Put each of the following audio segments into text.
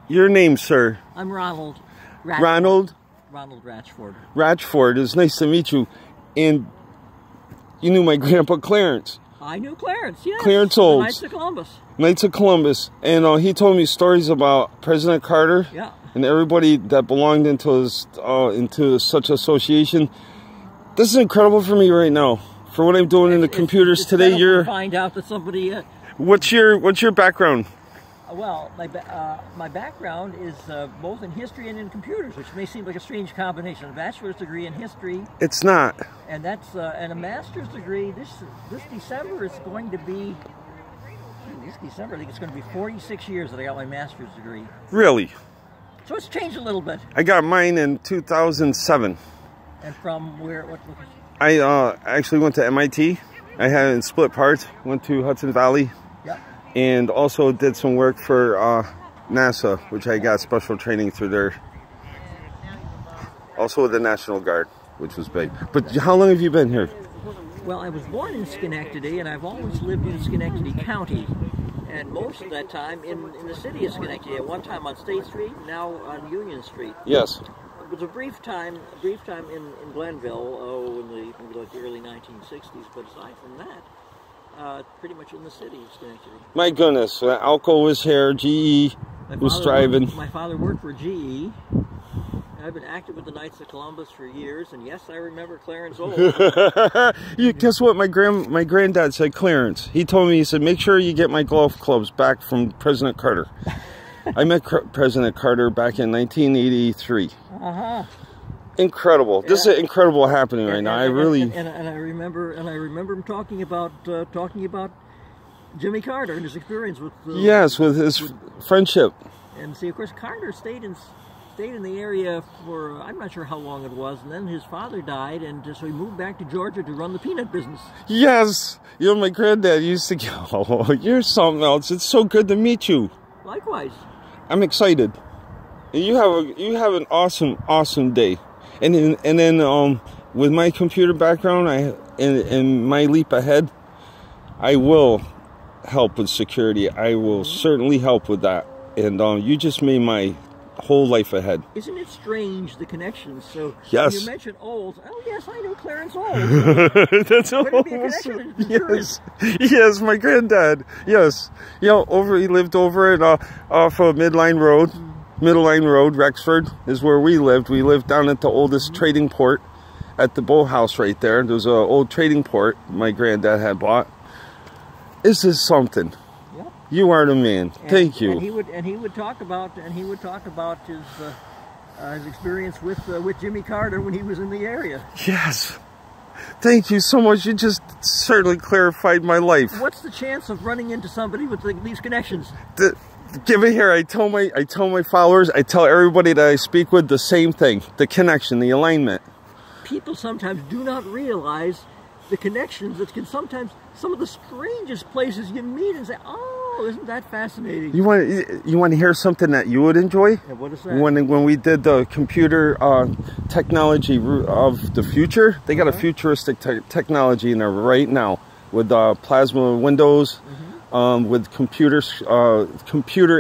Your name, sir? I'm Ronald. Ronald? Ronald Ratchford. Ratchford. It's nice to meet you. And you knew my grandpa Clarence. I knew Clarence, yes. Clarence Olds. Knights of Columbus. Knights of Columbus. And he told me stories about President Carter. Yeah. And everybody that belonged into such association. This is incredible for me right now. For what I'm doing in the computers today, you're find out that somebody. What's your background? Well, my background is both in history and in computers, which may seem like a strange combination. A bachelor's degree in history. It's not. And that's and a master's degree. This December is going to be. This December, I think it's going to be 46 years that I got my master's degree. Really? So it's changed a little bit. I got mine in 2007. And from where? What location? I actually went to MIT. I had it in split parts. Went to Hudson Valley. Yep. And also did some work for NASA, which I got special training through there. Also with the National Guard, which was big. But how long have you been here? Well, I was born in Schenectady, and I've always lived in Schenectady County. And most of that time in the city of Schenectady. At one time on State Street, now on Union Street. Yes. It was a brief time in Glenville, in the early 1960s. But aside from that, pretty much in the city of Schenectady. My goodness, Alco was here, GE was striving. My father worked for GE. I've been active with the Knights of Columbus for years, and yes, I remember Clarence Olds. Guess what? My granddad said Clarence. He told me, he said, make sure you get my golf clubs back from President Carter. I met President Carter back in 1983. Incredible. Yeah. This is incredible happening right now. I remember him talking about Jimmy Carter and his experience with with his friendship. And see, of course, Carter stayed in the area for I'm not sure how long it was, and then his father died, and so he moved back to Georgia to run the peanut business. Yes, you know, my granddad used to go, oh, you're something else. It's so good to meet you. Likewise. I'm excited. You have an awesome day. And then with my computer background, and my leap ahead, I will help with security. I will certainly help with that. And you just made my whole life ahead. Isn't it strange, the connections? So yes. You mentioned Olds. Oh yes, I know Clarence Olds. That's Olds. Yes, my granddad. Yes, you know, he lived over at off of Midline Road. Middle Line Road, Rexford is where we lived. We lived down at the oldest trading port at the boathouse right there. There's an old trading port my granddad had bought. This is something. Yep. You are the man. Thank you. And he would talk about his experience with Jimmy Carter when he was in the area. Yes. Thank you so much. You just certainly clarified my life. What's the chance of running into somebody with these connections? Give it here. I tell my followers, I tell everybody that I speak with the same thing. The connection, the alignment. People sometimes do not realize the connections that can sometimes, some of the strangest places you meet and say, oh, isn't that fascinating? You want to hear something that you would enjoy? Yeah, what is that? When we did the computer technology of the future, they got a futuristic technology in there right now with plasma windows. With computer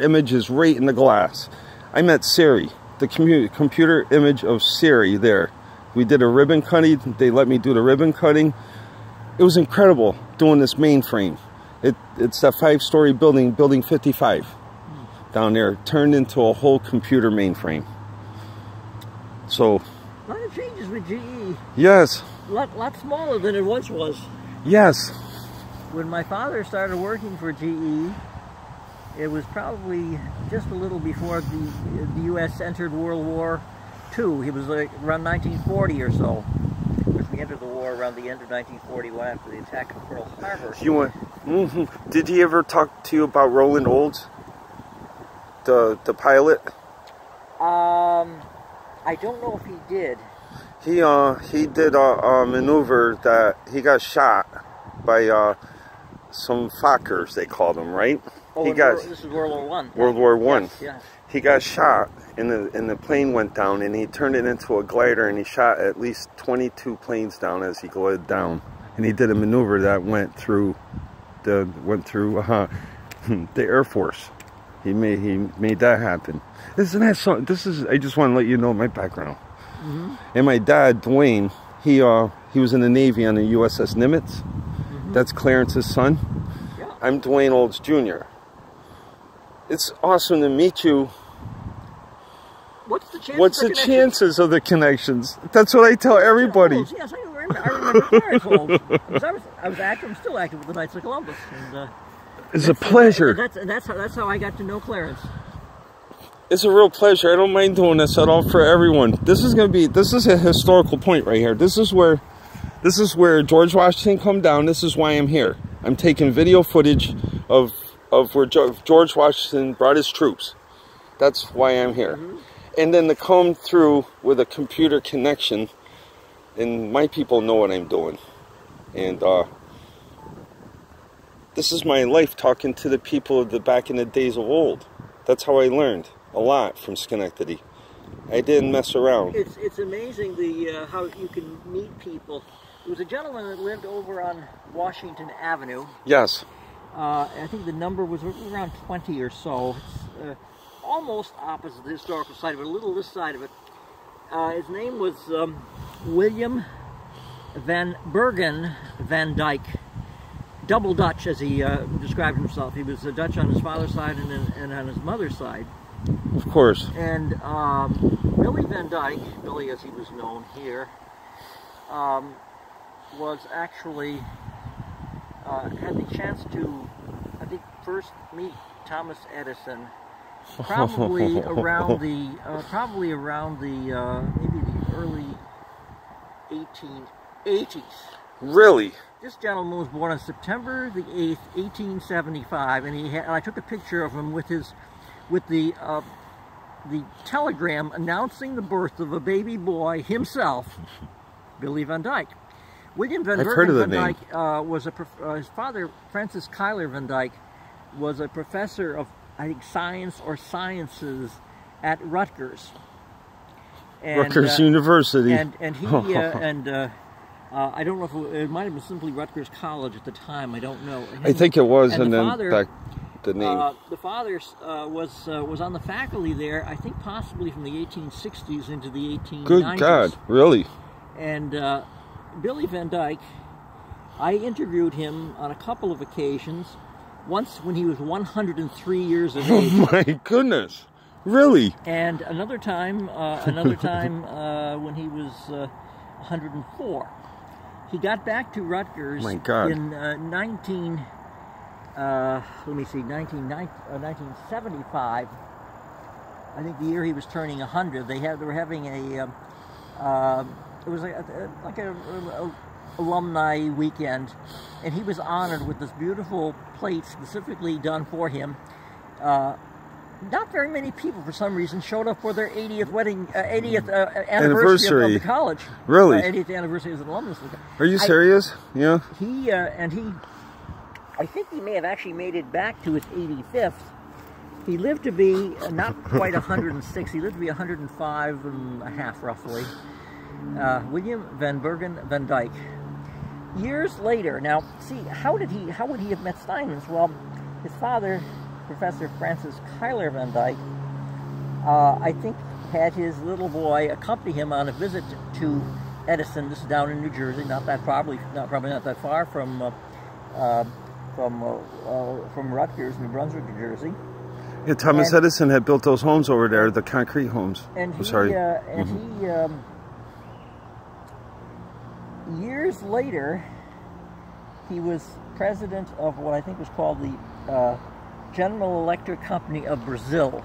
images right in the glass. I met Siri, the computer image of Siri there. We did a ribbon cutting. They let me do the ribbon cutting. It was incredible doing this mainframe. It's that 5-story building, Building 55, down there, turned into a whole computer mainframe. So. A lot of changes with GE. Yes. A lot smaller than it once was. Yes. When my father started working for GE, it was probably just a little before the U.S. entered World War II. He was like around 1940 or so. Because we entered the war around the end of 1941 after the attack of Pearl Harbor. Did he ever talk to you about Roland Olds, the pilot? I don't know if he did. He did a maneuver that he got shot by some Fokkers, they called them, right? Oh, this is World War I. World War I. Yes, yes. He got shot, and the plane went down, and he turned it into a glider, and he shot at least 22 planes down as he glided down. And he did a maneuver that went through the Air Force. He made that happen. Isn't that so? This is. I just want to let you know my background. And my dad, Dwayne, he was in the Navy on the USS Nimitz. That's Clarence's son. Yeah. I'm Dwayne Olds Jr. It's awesome to meet you. What's the chances? What's the chances of the connections? That's what I tell everybody. Olds. Yes, I remember Clarence Olds. I was active. I'm still active with the Knights of Columbus. And, it's a pleasure. That's how I got to know Clarence. It's a real pleasure. I don't mind doing this at all for everyone. This is a historical point right here. This is where George Washington come down. This is why I'm here. I'm taking video footage of where George Washington brought his troops. That's why I'm here. And then to come through with a computer connection, and my people know what I'm doing. And this is my life, talking to the people of the back in the days of old. That's how I learned a lot from Schenectady. I didn't mess around. It's amazing how you can meet people. There was a gentleman that lived over on Washington Avenue. Yes. I think the number was around 20 or so. It's almost opposite the historical site, but a little this side of it. His name was William Van Bergen Van Dyke. Double Dutch, as he described himself. He was Dutch on his father's side and on his mother's side. Of course. And Billy Van Dyke, Billy as he was known here, was actually had the chance to, I think, first meet Thomas Edison, probably around the maybe the early 1880s. Really? This gentleman was born on September the 8th, 1875, and I took a picture of him with the telegram announcing the birth of a baby boy himself, Billy Van Dyke. William Van Bergen Van Dyke was his father, Francis Cuyler Van Dyke, was a professor of, I think, science or sciences at Rutgers. And, Rutgers University. And he I don't know if it might have been simply Rutgers College at the time. I don't know. I think it was, and then father, back the name. The father was on the faculty there. I think possibly from the 1860s into the 1890s. Good God, really? And Billy Van Dyke, I interviewed him on a couple of occasions. Once when he was 103 years of age. Oh my goodness! Really? And another time when he was 104. He got back to Rutgers in 1975. I think the year he was turning 100. They were having a it was like a alumni weekend, and he was honored with this beautiful plate specifically done for him. Not very many people, for some reason, showed up for their 80th anniversary of the college. Really? 80th anniversary as an alumnus. Are you serious? Yeah. I think he may have actually made it back to his 85th. He lived to be not quite 106. He lived to be 105 and a half, roughly. William Van Bergen Van Dyke. Years later, now, see, how would he have met Steinmetz? Well, his father, Professor Francis Cuyler Van Dyke, I think had his little boy accompany him on a visit to Edison. This is down in New Jersey, probably not that far from Rutgers, New Brunswick, New Jersey. Yeah, Thomas Edison had built those homes over there, the concrete homes. And years later, he was president of what I think was called the General Electric Company of Brazil,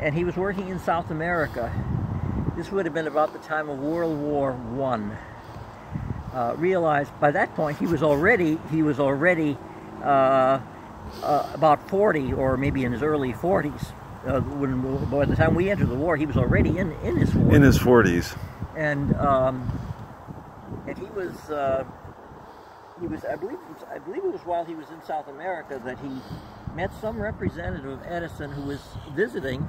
and he was working in South America. This would have been about the time of World War I. Realized by that point he was already about 40, or maybe in his early 40s. By the time we entered the war, he was already in his 40s. In his 40s. And he was. I believe it was while he was in South America that he met some representative of Edison who was visiting,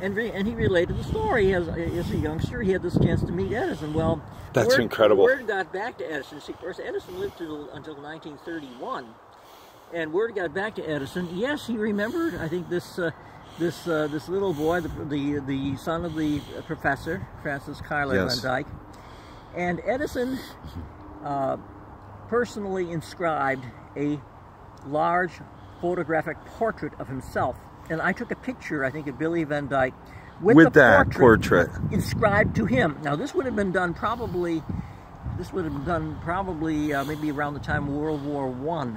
and he related the story. As a youngster, he had this chance to meet Edison. Well, that's incredible. Word got back to Edison. See, of course, Edison lived until 1931, And word got back to Edison. Yes, he remembered. I think this little boy, the son of the professor, Francis Cuyler Yes. Van Dyke, and Edison personally inscribed a large photographic portrait of himself. And I took a picture, I think, of Billy Van Dyke with the that portrait inscribed to him. Now, this would have been done probably. Maybe around the time of World War I.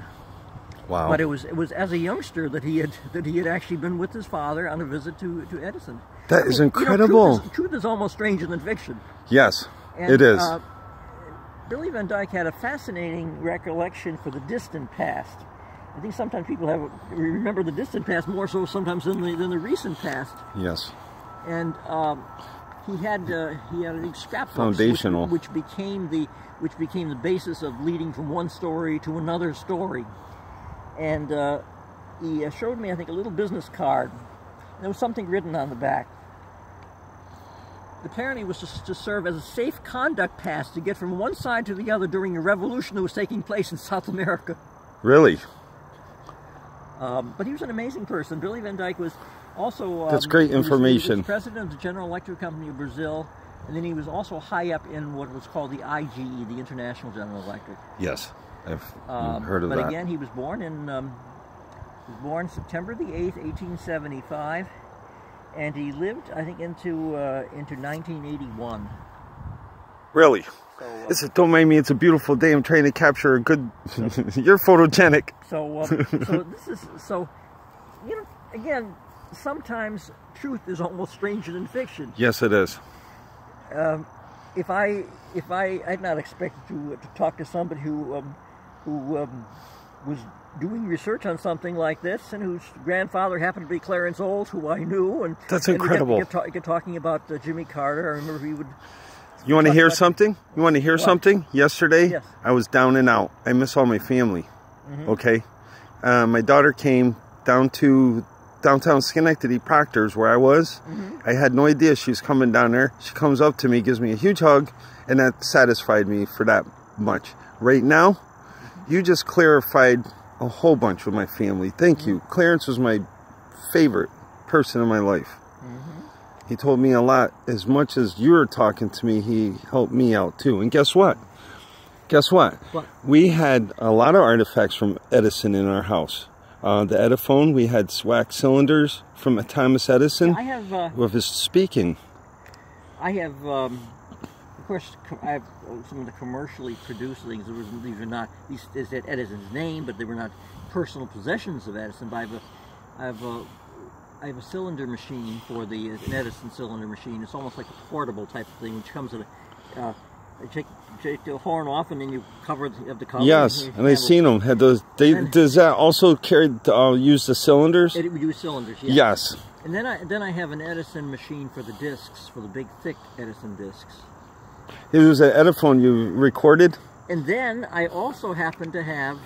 Wow. But it was as a youngster that he had actually been with his father on a visit to Edison. That is incredible. Truth is almost stranger than fiction. Yes, And, it is. Billy Van Dyke had a fascinating recollection for the distant past. I think sometimes people remember the distant past more so sometimes than the recent past. Yes. And he had a scrapbook Foundational. which became the basis of leading from one story to another story. And he showed me, I think, a little business card. There was something written on the back. Apparently, it was to serve as a safe conduct pass to get from one side to the other during a revolution that was taking place in South America. Really? But he was an amazing person. Billy Van Dyke was also... That's great information. He was president of the General Electric Company of Brazil, and then he was also high up in what was called the IGE, the International General Electric. Yes, I've heard of that. But again, he was born September the 8th, 1875, and he lived, I think, into 1981. Really? So, Don't mind me, it's a beautiful day. I'm trying to capture a good... You're photogenic. So again, sometimes truth is almost stranger than fiction. Yes, it is. I'd not expected to talk to somebody who was doing research on something like this, and whose grandfather happened to be Clarence Olds, who I knew, and that's incredible. We get talking about Jimmy Carter. I remember he would. You want to hear something? You want to hear something? Yesterday, yes. I was down and out. I miss all my family. Mm-hmm. Okay, my daughter came down to downtown Schenectady, Proctor's, where I was. Mm-hmm. I had no idea she was coming down there. She comes up to me, gives me a huge hug, and that satisfied me for that much. Right now, you just clarified a whole bunch with my family. Thank you. Clarence was my favorite person in my life. He told me a lot. As much as you were talking to me, he helped me out too. And guess what? Guess what? What? We had a lot of artifacts from Edison in our house. The Ediphone, we had wax cylinders from Thomas Edison I have with his speaking. of course, I have some of the commercially produced things. These said Edison's name, but they were not personal possessions of Edison. But I have a cylinder machine for an Edison cylinder machine. It's almost like a portable type of thing, which comes with you take the horn off, and then you have the cover. Yes, and I've seen them. Had those? Does that also use the cylinders? It would use cylinders. Yes. Yes. And then I have an Edison machine for the discs, for the big thick Edison discs. It was an Ediphone you recorded. And then I also happen to have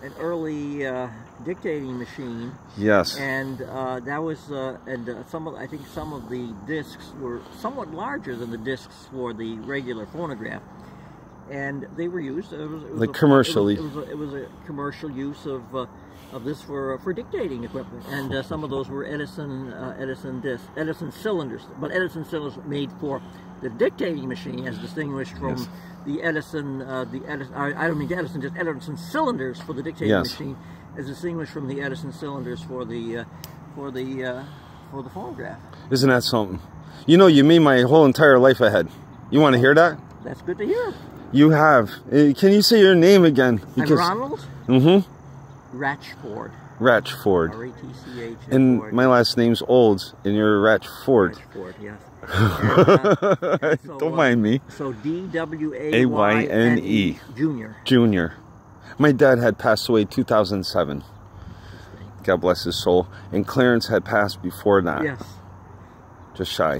an early dictating machine. Yes. And that was I think some of the discs were somewhat larger than the discs for the regular phonograph, and they were used. It was commercially. It was a commercial use of this for dictating equipment, and some of those were Edison cylinders, but Edison cylinders made for the dictating machine, as distinguished from the Edison, I don't mean Edison, just Edison cylinders for the dictating machine, as distinguished from the Edison cylinders for the phonograph. Isn't that something? You know, you made my whole entire life ahead. You want to hear that? That's good to hear. You have. Can you say your name again? I'm Ronald. Ratchford. Ratchford. R-A-T-C-H. And my last name's Olds, and you're Ratchford. Ratchford, yes. Don't mind me. So D-W-A-Y-N-E. Junior. Junior. My dad had passed away in 2007. God bless his soul. And Clarence had passed before that. Yes. Just shy.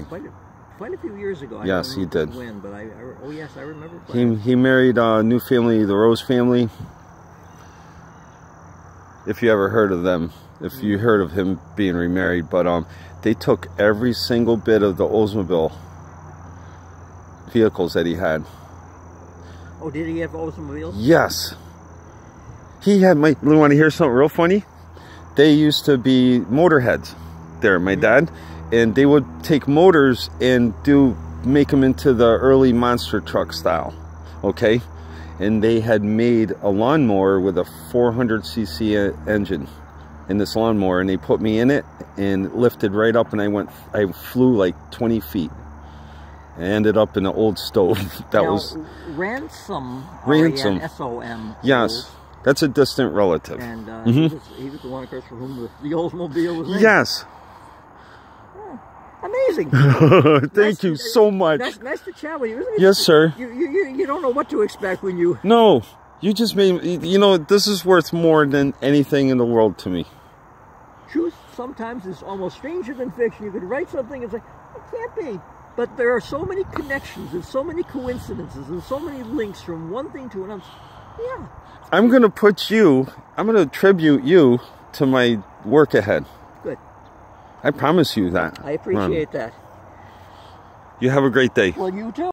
Quite a few years ago. Yes, he did. When, but oh yes, I remember. He married a new family, the Rose family. If you ever heard of them, if you heard of him being remarried, but they took every single bit of the Oldsmobile vehicles that he had. Oh, did he have Oldsmobiles? Yes. He had my, you want to hear something real funny? They used to be motorheads there, my dad, and they would take motors and make them into the early monster truck style, okay? And they had made a lawnmower with a 400cc engine in this lawnmower, and they put me in it and lifted right up, and I flew like 20 feet. I ended up in an old stove. That now, was Ransom. Ransom. Yes, that's a distant relative. And he was the one, of course, for whom the Oldsmobile was named. Yes. Amazing. Thank you so much. Nice to chat with you, isn't it? Yes, sir. You don't know what to expect when you... No, you just made, you know, this is worth more than anything in the world to me. Truth sometimes is almost stranger than fiction. You could write something and say, it can't be. But there are so many connections and so many coincidences and so many links from one thing to another. Yeah. I'm going to tribute you to my work ahead. Good. I promise you that. I appreciate that. You have a great day. Well, you too.